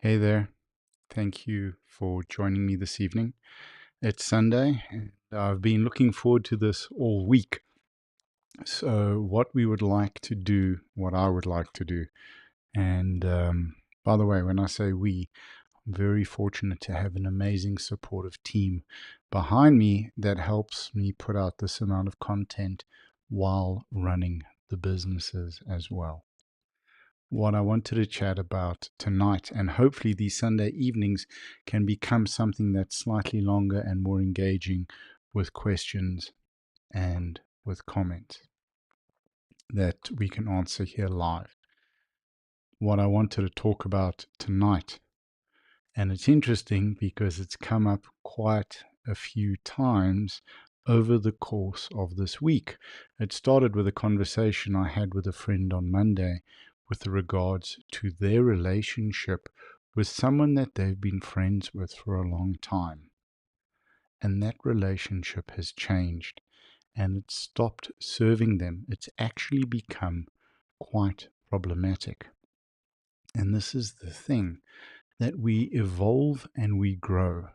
Hey there. Thank you for joining me this evening. It's Sunday, and I've been looking forward to this all week. So, what we would like to do, what I would like to do, and by the way, when I say we, I'm very fortunate to have an amazing supportive team behind me that helps me put out this amount of content while running the businesses as well. What I wanted to chat about tonight, and hopefully these Sunday evenings can become something that's slightly longer and more engaging with questions and with comments that we can answer here live. What I wanted to talk about tonight, and it's interesting because it's come up quite a few times over the course of this week. It started with a conversation I had with a friend on Monday with regards to their relationship with someone that they've been friends with for a long time. And that relationship has changed and it's stopped serving them. It's actually become quite problematic. And this is the thing, that we evolve and we grow.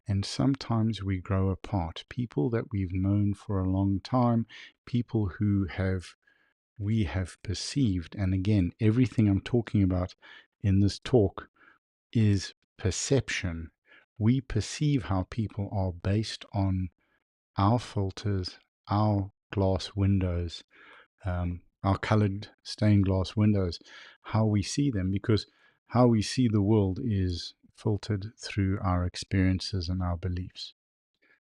And sometimes we grow apart. People that we've known for a long time, people who we have perceived, and again, everything I'm talking about in this talk is perception. We perceive how people are based on our filters, our glass windows, our colored stained glass windows, how we see them, because how we see the world is filtered through our experiences and our beliefs.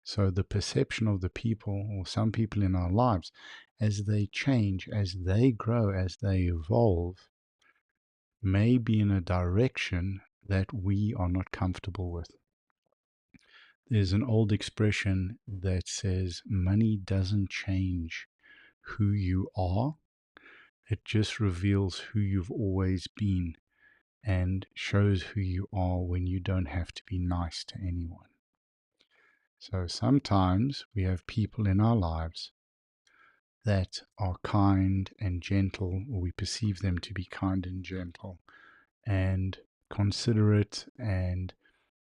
So the perception of the people or some people in our lives, as they change, as they grow, as they evolve, may be in a direction that we are not comfortable with. There's an old expression that says money doesn't change who you are. It just reveals who you've always been and shows who you are when you don't have to be nice to anyone. So sometimes we have people in our lives that are kind and gentle, or we perceive them to be kind and gentle and considerate, and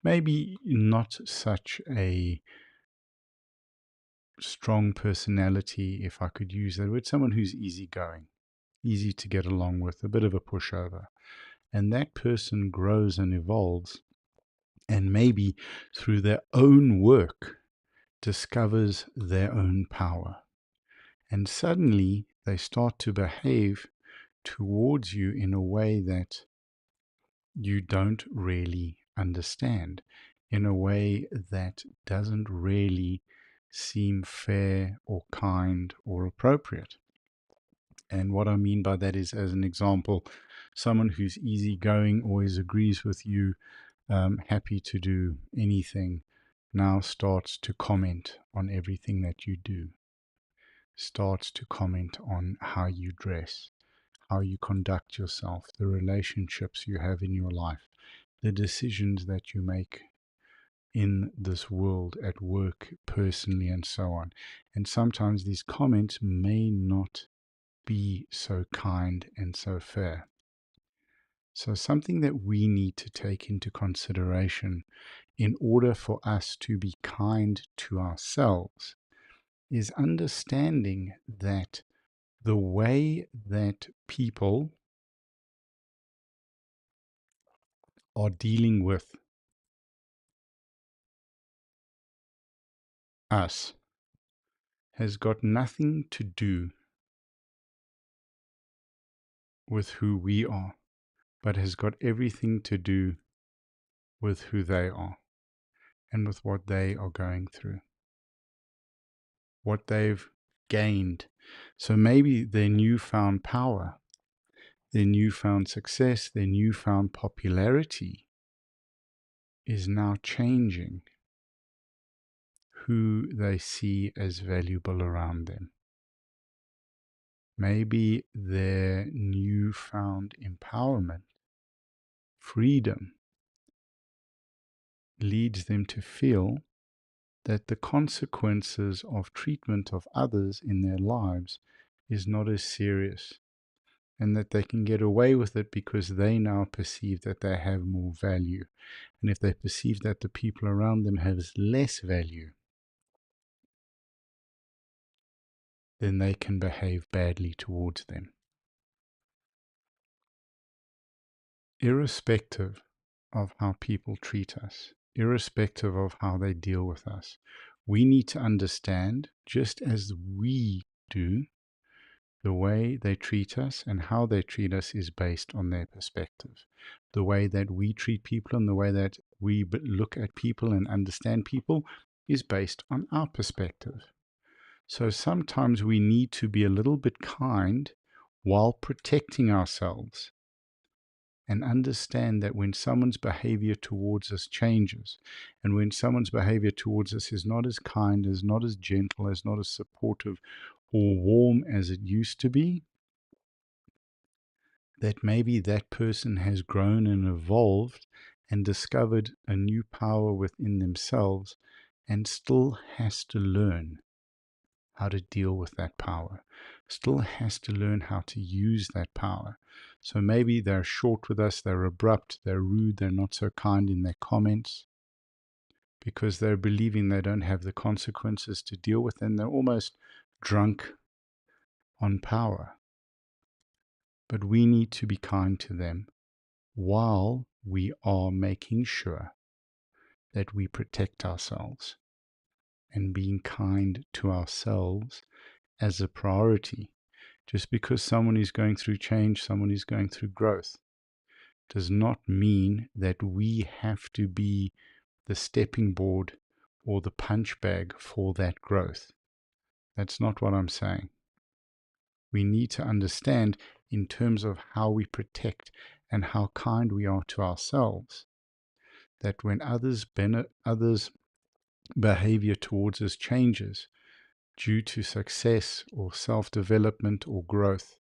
maybe not such a strong personality, if I could use that word, someone who's easygoing, easy to get along with, a bit of a pushover. And that person grows and evolves, and maybe through their own work discovers their own power. And suddenly they start to behave towards you in a way that you don't really understand, in a way that doesn't really seem fair or kind or appropriate. And what I mean by that is, as an example, someone who's easygoing, always agrees with you, happy to do anything, now starts to comment on everything that you do, starts to comment on how you dress, how you conduct yourself, the relationships you have in your life, the decisions that you make in this world, at work, personally, and so on. And sometimes these comments may not be so kind and so fair. So, something that we need to take into consideration in order for us to be kind to ourselves is understanding that the way that people are dealing with us has got nothing to do with who we are, but has got everything to do with who they are and with what they are going through, what they've gained. So maybe their newfound power, their newfound success, their newfound popularity is now changing who they see as valuable around them. Maybe their newfound empowerment, freedom, leads them to feel that the consequences of treatment of others in their lives is not as serious, and that they can get away with it because they now perceive that they have more value. And if they perceive that the people around them have less value, then they can behave badly towards them. Irrespective of how people treat us, irrespective of how they deal with us, we need to understand, just as we do, the way they treat us and how they treat us is based on their perspective. The way that we treat people and the way that we look at people and understand people is based on our perspective. So sometimes we need to be a little bit kind while protecting ourselves, and understand that when someone's behavior towards us changes, and when someone's behavior towards us is not as kind, is not as gentle, is not as supportive or warm as it used to be, that maybe that person has grown and evolved and discovered a new power within themselves and still has to learn how to deal with that power, still has to learn how to use that power. So maybe they're short with us, they're abrupt, they're rude, they're not so kind in their comments because they're believing they don't have the consequences to deal with, and they're almost drunk on power. But we need to be kind to them while we are making sure that we protect ourselves, and being kind to ourselves as a priority. Just because someone is going through change, someone is going through growth, does not mean that we have to be the stepping board or the punch bag for that growth. That's not what I'm saying. We need to understand, in terms of how we protect and how kind we are to ourselves, that when others' behavior towards us changes due to success or self-development or growth,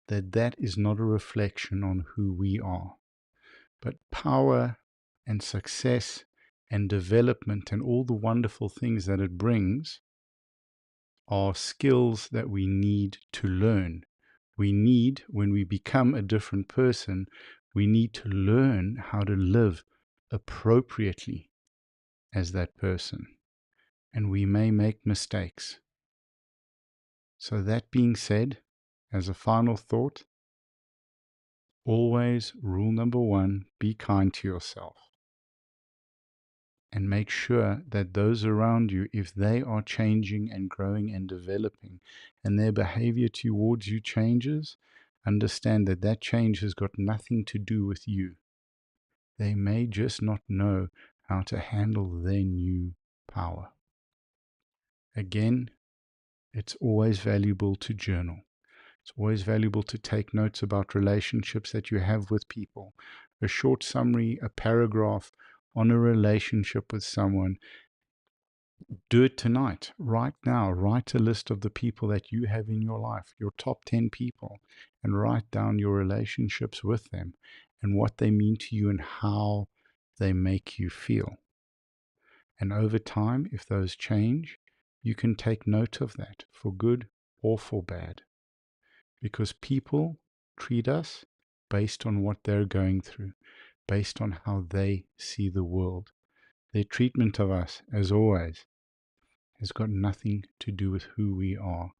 that is not a reflection on who we are. But power and success and development and all the wonderful things that it brings are skills that we need to learn. We need, when we become a different person, we need to learn how to live appropriately as that person. And we may make mistakes. So that being said, as a final thought, always rule number one, be kind to yourself. And make sure that those around you, if they are changing and growing and developing, and their behavior towards you changes, understand that that change has got nothing to do with you. They may just not know how to handle their new power. Again, it's always valuable to journal. It's always valuable to take notes about relationships that you have with people. A short summary, a paragraph on a relationship with someone. Do it tonight, right now. Write a list of the people that you have in your life, your top 10 people, and write down your relationships with them and what they mean to you and how they make you feel. And over time, if those change, you can take note of that for good or for bad. Because people treat us based on what they're going through, based on how they see the world. Their treatment of us, as always, has got nothing to do with who we are,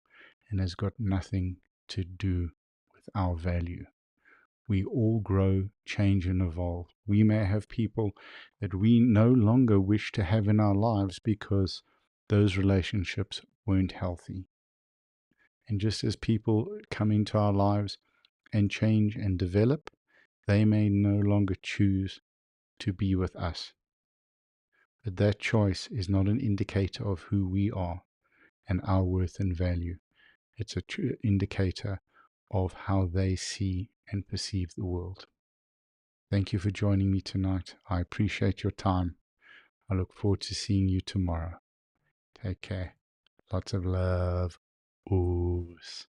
and has got nothing to do with our value. We all grow, change, and evolve. We may have people that we no longer wish to have in our lives because those relationships weren't healthy. And just as people come into our lives and change and develop, they may no longer choose to be with us. But that choice is not an indicator of who we are and our worth and value. It's a true indicator of how they see and perceive the world. Thank you for joining me tonight. I appreciate your time. I look forward to seeing you tomorrow. Take care. Lots of love. Oos.